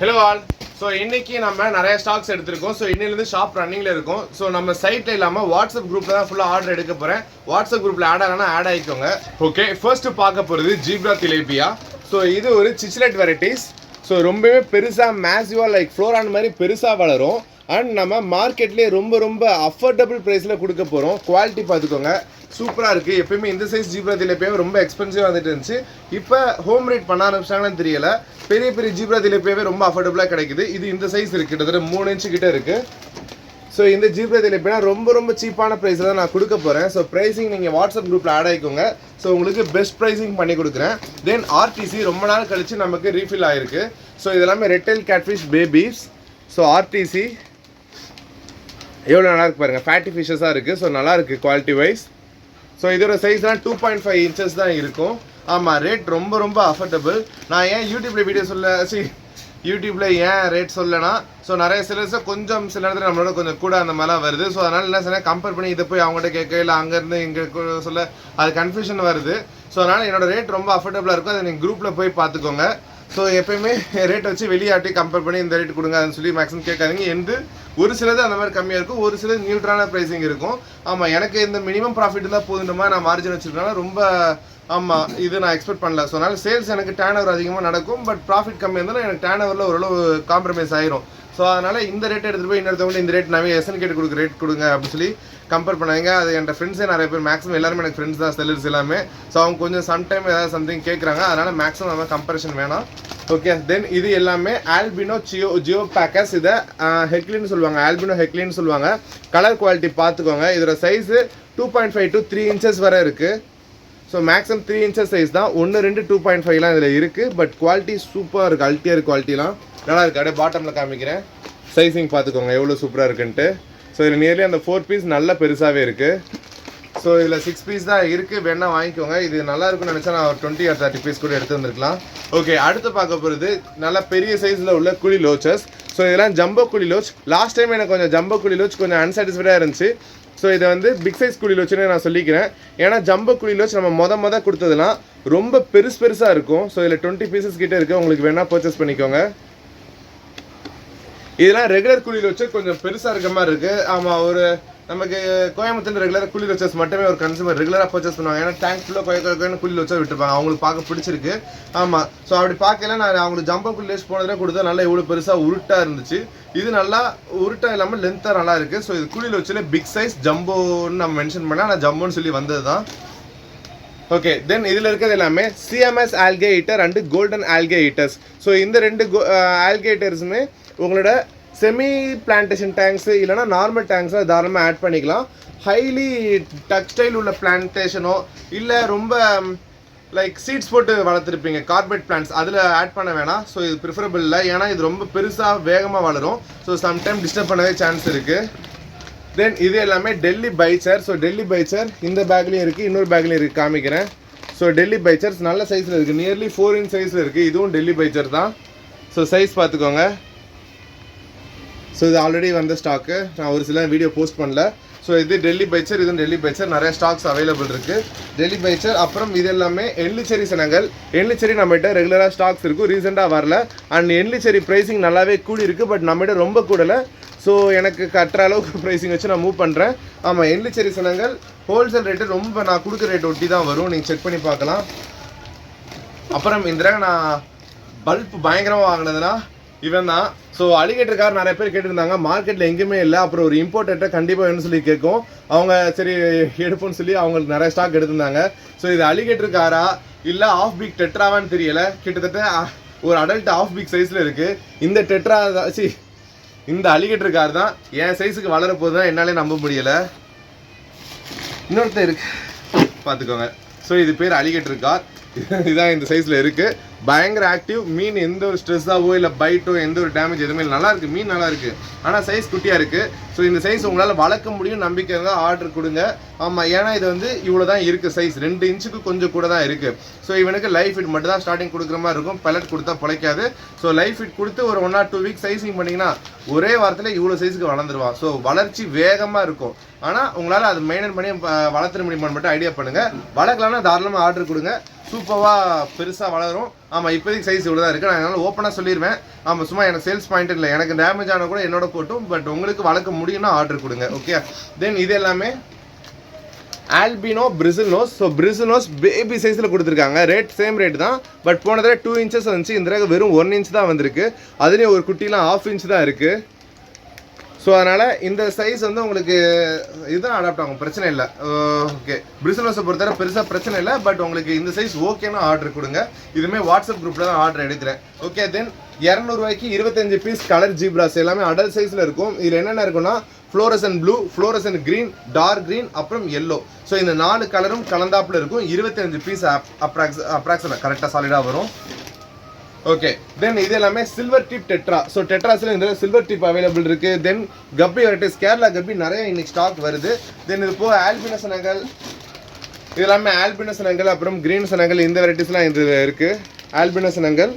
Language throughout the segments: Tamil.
Hello all. ஸோ இன்றைக்கி நம்ம நிறைய ஸ்டாக்ஸ் எடுத்திருக்கோம். ஸோ இன்னிலேருந்து ஷாப் ரன்னிங்கில் இருக்கும். ஸோ நம்ம சைட்டில் இல்லாமல் வாட்ஸ்அப் குரூப்பில் தான் ஃபுல்லாக ஆர்டர் எடுக்க போகிறேன். வாட்ஸ்அப் குரூப்பில் ஆட் ஆகனா ஆட் ஆகிக்கோங்க. ஓகே, ஃபர்ஸ்ட்டு பார்க்க போகிறது ஜீப்ரா திலேபியா. ஸோ இது ஒரு சிச்லெட் வெரைட்டிஸ். ஸோ ரொம்பவே பெருசாக மேசிவாக லைக் ஃப்ளோரான் மாதிரி பெருசாக வளரும். அண்ட் நம்ம மார்க்கெட்லேயே ரொம்ப அஃபோர்டபுள் ப்ரைஸில் கொடுக்க போகிறோம். குவாலிட்டி பார்த்துக்கோங்க, சூப்பராக இருக்குது. எப்பயுமே இந்த சைஸ் ஜீப்ரா திலேபியா ரொம்ப எக்ஸ்பென்சிவாக வந்துட்டு இருந்துச்சு. இப்போ ஹோம் ரேட் பண்ண ஆரம்பிச்சாங்கன்னு தெரியல. பெரிய ஜீப்ரா திலேபியாவே ரொம்ப அஃபோர்டபுளாக கிடைக்குது. இது இந்த சைஸ் இருக்குது, கிட்டத்தட்ட 3 இன்ச்சு கிட்ட இருக்குது. ஸோ இந்த ஜீப்ரா திலேபியா ரொம்ப சீப்பான ப்ரைஸில் தான் நான் கொடுக்க போகிறேன். ஸோ ப்ரைஸிங் நீங்கள் வாட்ஸ்அப் குரூப்பில் ஆட் ஆகிக்கோங்க. ஸோ உங்களுக்கு பெஸ்ட் ப்ரைஸிங் பண்ணி கொடுக்குறேன். தென் ஆர்டிசி ரொம்ப நாள் கழித்து நமக்கு ரீஃபில் ஆகிருக்கு. ஸோ இதெல்லாமே redtail catfish babies. So RTC எவ்வளோ நல்லா இருக்கு பாருங்கள், ஃபேட்டி ஃபிஷ்ஷஸாக இருக்குது. ஸோ நல்லாயிருக்கு குவாலிட்டி வைஸ். ஸோ இதோட சைஸ்லாம் 2.5 இன்ச்சஸ் தான் இருக்கும். ஆமாம், ரேட் ரொம்ப அஃபோர்டபுள். நான் ஏன் யூடியூப்பில் வீடியோ யூடியூப்பில் ஏன் ரேட் சொல்லனா, ஸோ நிறைய சிலர்ஸை கொஞ்சம் சில நேரத்தில் நம்மளோட கொஞ்சம் கூட அந்த மாதிரிலாம் வருது. ஸோ அதனால் என்ன சொன்னால் கம்பேர் பண்ணி இதை போய் அவங்ககிட்ட கேட்க இல்லை அங்கேருந்து இங்கே சொல்ல அது கன்ஃபியூஷன் வருது. ஸோ அதனால் என்னோடய ரேட் ரொம்ப அஃபோர்டபுளாக இருக்கும். அதை நீங்கள் குரூப்பில் போய் பார்த்துக்கோங்க. ஸோ எப்போயுமே ரேட் வச்சு வெளியாட்டி கம்பேர் பண்ணி இந்த ரேட் கொடுங்க அதுன்னு சொல்லி மேக்ஸிமம் கேட்காதீங்க. எந்த ஒரு சிலது அந்த மாதிரி கம்மியாக இருக்கும், ஒரு சிலது நியூட்ரலான ப்ரைஸிங் இருக்கும். ஆமாம், எனக்கு இந்த மினிமம் ப்ராஃபிட் இருந்தால் போதுமா நான் மார்ஜின் வச்சுருக்கேன் ரொம்ப. ஆமாம், இது நான் எக்ஸ்பெக்ட் பண்ணல. ஸோ அதனால் சேல்ஸ் எனக்கு டேர்ன் ஓவர் அதிகமாக நடக்கும். பட் ப்ராஃபிட் கம்மியாக இருந்தாலும் எனக்கு டேர்ன் ஓவரில் ஓரளவு காம்ப்ரமைஸ் ஆயிரும். ஸோ அதனால் இந்த ரேட் எடுத்துகிட்டு போய் இன்னொருத்தவங்க இந்த ரேட் நான் எஸ்என் கேட்டு கொடுக்குற ரேட் கொடுங்க அப்படின்னு சொல்லி கம்பேர் பண்ணாங்க. அது என் ஃப்ரெண்ட்ஸே நிறைய பேர், மேக்ஸிமம் எல்லாருமே எனக்கு ஃப்ரெண்ட்ஸ் தான் செல்லர்ஸ் எல்லாமே. ஸோ அவங்க கொஞ்சம் சம்டைம் ஏதாவது சம்திங் கேட்குறாங்க. அதனால் மேக்ஸிமம் நம்ம கம்பேரிஷன் வேணாம். ஓகே, தென் இது எல்லாமே ஆல்பினோ ஜியோ பேக்கர்ஸ். இதை ஹெக்லின்னு சொல்லுவாங்க, ஆல்பினோ ஹெக்லின்னு சொல்லுவாங்க. கலர் குவாலிட்டி பார்த்துக்கோங்க. இதோட சைஸு 2.5 to 3 இன்ச்சஸ் வரை இருக்குது. ஸோ மேக்ஸிமம் 3 இன்ச்சஸ் சைஸ் தான். 1, 2, 2.5லாம் இதில் இருக்குது. பட் குவாலிட்டி சூப்பராக இருக்குது, அல்ட்டியாக குவாலிட்டிலாம் நல்லா இருக்குது. அப்படியே பாட்டமில் காமிக்கிறேன், சைஸிங் பார்த்துக்கோங்க எவ்வளோ சூப்பராக இருக்குன்ட்டு. ஸோ இதில் நியர்லி அந்த 4 பீஸ் நல்ல பெருசாகவே இருக்குது. ஸோ இதில் 6 பீஸ் தான் இருக்குது, வேணால் வாங்கிக்கோங்க. இது நல்லா இருக்குன்னு நினச்சா நான் ஒரு 20 or 30 பீஸ் கூட எடுத்து வந்துருக்கலாம். ஓகே, அடுத்து பார்க்க போகிறது நல்லா பெரிய சைஸில் உள்ள குழி லோச்சஸ். ஸோ இதெல்லாம் ஜம்போ குழி லோச். லாஸ்ட் டைம் எனக்கு கொஞ்சம் ஜம்போ குழி லோச் கொஞ்சம் அன்சாட்டிஸ்ஃபைடாக இருந்துச்சு. ஸோ இதை வந்து பிக் சைஸ் குழி லோச்சுன்னு நான் சொல்லிக்கிறேன். ஏன்னா ஜம்போ குழி லோச் நம்ம மொத கொடுத்ததுலாம் ரொம்ப பெருசாக இருக்கும். ஸோ இதில் 20 பீசஸ் கிட்டே இருக்குது, உங்களுக்கு வேணால் பர்ச்சேஸ் பண்ணிக்கோங்க. இதெல்லாம் ரெகுலர் குழி லோச்சு கொஞ்சம் பெருசாக இருக்க மாதிரி இருக்குது. ஆமாம், ஒரு நமக்கு கோயம்புத்தூர் ரெகுலராக குழி லோச்சஸ் மட்டுமே ஒரு கன்சூமர் ரெகுலராக பர்ச்சேஸ் பண்ணுவாங்க. ஏன்னா டேங்க் ஃபுல்லாக கோயன்னு குழி லோச்சா விட்டுருப்பாங்க, அவங்களுக்கு பார்க்க பிடிச்சிருக்கு. ஆமாம், ஸோ அப்படி பார்க்கல நான் அவங்களுக்கு ஜம்போ குழி லோச் போனதில் கொடுத்தா நல்லா இவ்வளோ பெருசாக உருட்டாக இருந்துச்சு. இது நல்லா உருட்டாக இல்லாமல் லென்த்தாக நல்லா இருக்குது. ஸோ இது குழி லோச்சில் பிக் சைஸ் ஜம்போன்னு நம்ம மென்ஷன் பண்ணால் நான் ஜம்போன்னு சொல்லி வந்தது தான். ஓகே, தென் இதில் இருக்கிறது எல்லாமே CMS algae eater and golden algae eaters. So இந்த 2 ஆல்கே ஈட்டர்ஸுமே உங்களோட செமி பிளான்டேஷன் டேங்க்ஸு இல்லைனா நார்மல் டேங்க்ஸை தாராளமாக ஆட் பண்ணிக்கலாம். ஹைலி டெக்ஸ்டைல் உள்ள பிளான்டேஷனோ இல்லை ரொம்ப லைக் சீட்ஸ் போட்டு வளர்த்துருப்பீங்க கார்பெட் பிளான்ட்ஸ், அதில் ஆட் பண்ண வேணாம். ஸோ இது ப்ரிஃபரபிள் இல்லை, ஏன்னா இது ரொம்ப பெருசாக வேகமாக வளரும். ஸோ சம்டைம் டிஸ்டர்ப் பண்ணவே சான்ஸ் இருக்குது. தென் இது எல்லாமே டெல்லி பைச்சர். ஸோ டெல்லி பைச்சர் இந்த பேக்லேயும் இருக்குது, இன்னொரு பேக்லேயும் இருக்குது, காமிக்கிறேன். ஸோ டெல்லி பைச்சர்ஸ் நல்ல சைஸில் இருக்குது, நியர்லி 4 inch சைஸில் இருக்குது. இதுவும் டெல்லி பைச்சர் தான். ஸோ சைஸ் பார்த்துக்கோங்க. ஸோ இது ஆல்ரெடி வந்த ஸ்டாக்கு, நான் ஒரு சில வீடியோ போஸ்ட் பண்ணல. ஸோ இது டெல்லி பைச்சர், இதுவும் டெல்லி பைச்சர், நிறைய ஸ்டாக்ஸ் அவைலபிள் இருக்குது டெல்லி பைச்சர். அப்புறம் இது எல்லாமே எண்ணிச்செரி சனங்கள். எண்ணிச்செரி நம்மகிட்ட ரெகுலராக ஸ்டாக்ஸ் இருக்கும், ரீசெண்டாக வரல. அண்ட் எண்ணிச்செரி ப்ரைஸிங் நல்லாவே கூடி இருக்குது, பட் நம்மகிட்ட ரொம்ப கூடலை. ஸோ எனக்கு கட்டுற அளவுக்கு ப்ரைஸிங் வச்சு நான் மூவ் பண்ணுறேன். ஆமாம், எண்ணிச்செரி சனங்கள் ஹோல்சேல் ரேட்டு ரொம்ப நான் கொடுக்குற ரேட் ஒட்டி தான் வரும், நீங்கள் செக் பண்ணி பார்க்கலாம். அப்புறம் இந்த நான் பல்ப் பயங்கரமாக வாங்கினதுன்னா இவன் தான். ஸோ அலிகேட்டர் கார் நிறைய பேர் கேட்டிருந்தாங்க, மார்க்கெட்டில் எங்கேயுமே இல்லை. அப்புறம் ஒரு இம்போர்ட்டர்கிட்ட கண்டிப்பாக வேணும்னு சொல்லி கேட்கும், அவங்க சரி எடுப்போன்னு சொல்லி அவங்களுக்கு நிறைய ஸ்டாக் எடுத்திருந்தாங்க. ஸோ இது அலிகேட்டர் காரா இல்லை ஆஃப் பீக் டெட்ராவான்னு தெரியலை. கிட்டத்தட்ட ஒரு அடல்ட் ஆஃப் பீக் சைஸில் இருக்குது. இந்த டெட்ரா இந்த அலிகேட்டர் கார் தான் என் சைஸுக்கு வளர போது தான் என்னாலே நம்ப முடியலை. இன்னொருத்தர் இருக்கு பார்த்துக்கோங்க. ஸோ இது பேர் அலிகேட்டர் கார், இதுதான் இந்த சைஸில் இருக்குது. பயங்கர ஆக்டிவ் மீன், எந்த ஒரு ஸ்ட்ரெஸ்ஸாவோ இல்லை பைட்டோ எந்த ஒரு டேமேஜ் எதுவுமே நல்லா இருக்குது. மீன் நல்லா இருக்குது, ஆனால் சைஸ் குட்டியாக இருக்குது. ஸோ இந்த சைஸ் உங்களால் வளர்க்க முடியும் நம்பிக்கை இருந்தால் ஆர்டர் கொடுங்க. ஆமாம், ஏன்னா இது வந்து இவ்வளோ தான் இருக்குது சைஸ், 2 இன்ச்சுக்கு கொஞ்சம் கூட தான் இருக்குது. ஸோ இவனுக்கு லைஃப் ஃபிட் மட்டும் தான் ஸ்டார்டிங் கொடுக்குற மாதிரி இருக்கும், பெலட் கொடுத்தா பிழைக்காது. ஸோ லைஃப் ஃபிட் கொடுத்து ஒரு 1 or 2 weeks சைஸிங் பண்ணிங்கன்னா ஒரே வாரத்தில் இவ்வளோ சைஸுக்கு வளர்ந்துருவான். ஸோ வளர்ச்சி வேகமாக இருக்கும், ஆனால் உங்களால் அது மெயின்டைன் பண்ணி வளர்த்துற முடியுமான்னு மட்டும் ஐடியா பண்ணுங்கள். வளர்க்கலாம்னா தாராளமாக ஆர்டர் கொடுங்க. சூப்பராக பெருசாக வளரும். ஆமாம், இப்போதைக்கு சைஸ் இவ்வளோ தான் இருக்குது. நான் அதனால் ஓப்பனாக சொல்லிடுவேன். ஆமாம், சும்மா எனக்கு சேல்ஸ் பாயிண்ட் இல்லை, எனக்கு டேமேஜ் ஆனால் கூட என்னோட போட்டும், பட் உங்களுக்கு வளர்க்க முடியும்னா ஆர்டர் கொடுங்க. ஓகே, தென் இது எல்லாமே ஆல்பினோ பிரிசில்னோஸ். ஸோ பிரிசில்னோஸ் பேபி சைஸில் கொடுத்துருக்காங்க. ரேட் சேம் ரேட் தான், பட் போன தடவை 2 inches வந்துச்சு, இந்த தடவை வெறும் 1 inch தான் வந்திருக்கு. அதுலேயும் ஒரு குட்டிலாம் 1/2 inch தான் இருக்குது. ஸோ அதனால் இந்த சைஸ் வந்து உங்களுக்கு இதுதான் அடாப்ட் ஆகும், பிரச்சனை இல்லை. ஓகே, பிரிசில்னோஸை பொறுத்தவரை பெருசாக பிரச்சனை இல்லை, பட் உங்களுக்கு இந்த சைஸ் ஓகேன்னா ஆர்டர் கொடுங்க. இதுவுமே வாட்ஸ்அப் குரூப்பில் தான் ஆர்டர் எடுக்கிறேன். ஓகே, தென் 200 ரூபாய்க்கு 25 பீஸ் கலர் ஜீப்ராஸ் எல்லாமே அடல்ட் சைஸில் இருக்கும். இதில் என்னென்ன இருக்குன்னா fluorescent blue, fluorescent green, dark green, அப்புறம் எல்லோ. ஸோ இந்த 4 கலரும் கலந்தாப்பில் இருக்கும். 25 பீஸ் அப்ராக்சிமேட் கரெக்டாக சாலிடாக வரும். ஓகே, தென் இது எல்லாமே சில்வர் டிப் டெட்ரா. ஸோ டெட்ராஸில் இந்த சில்வர் டிப் அவைலபிள் இருக்குது. தென் கப்பி வெரைட்டிஸ், கேரளா கப்பி நிறைய இன்னைக்கு ஸ்டாக் வருது. தென் இது போக ஆல்பினோ சனங்கள், இது எல்லாமே ஆல்பினோ சனங்கள், அப்புறம் க்ரீன் சனங்கள், இந்த வெரைட்டிஸ்லாம் இது இருக்குது. ஆல்பினோ சனங்கள்.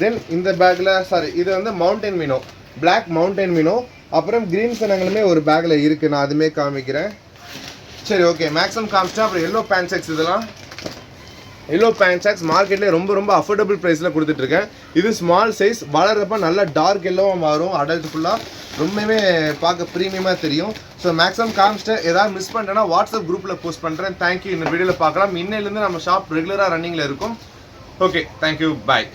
தென் இந்த பேக்கில் இது வந்து மவுண்டைன் மீனோ, பிளாக் மவுண்டைன் மீனோ, அப்புறம் க்ரீன் சனங்களுமே ஒரு பேக்கில் இருக்குது. நான் அதுமே காமிக்கிறேன். சரி, ஓகே, மேக்ஸிமம் காமிச்சிட்டா. அப்புறம் எல்லோ பேன்செக்ஸ், இதெல்லாம் எல்லோ பேன்சாக்ஸ் மார்க்கெட்லேயே ரொம்ப அஃபோர்டபுள் ப்ரைஸில் கொடுத்துட்ருக்கேன். இது ஸ்மால் சைஸ், வளர்றப்ப நல்லா டார்க் எல்லோவாக மாறும். அடல்ட் ஃபுல்லாக ரொம்பவே பார்க்க ப்ரீமியமாக தெரியும். ஸோ மேக்ஸிமம் காமிச்சிட்டு ஏதாவது மிஸ் பண்ணிட்டேன்னா வாட்ஸ்அப் குரூப்பில் போஸ்ட் பண்ணுறேன். தேங்க்யூ. இந்த வீடியோவில் பார்க்கலாம். இன்னையிலேருந்து நம்ம ஷாப் ரெகுலராக ரன்னிங்கில் இருக்கும். ஓகே, தேங்க்யூ, பாய்.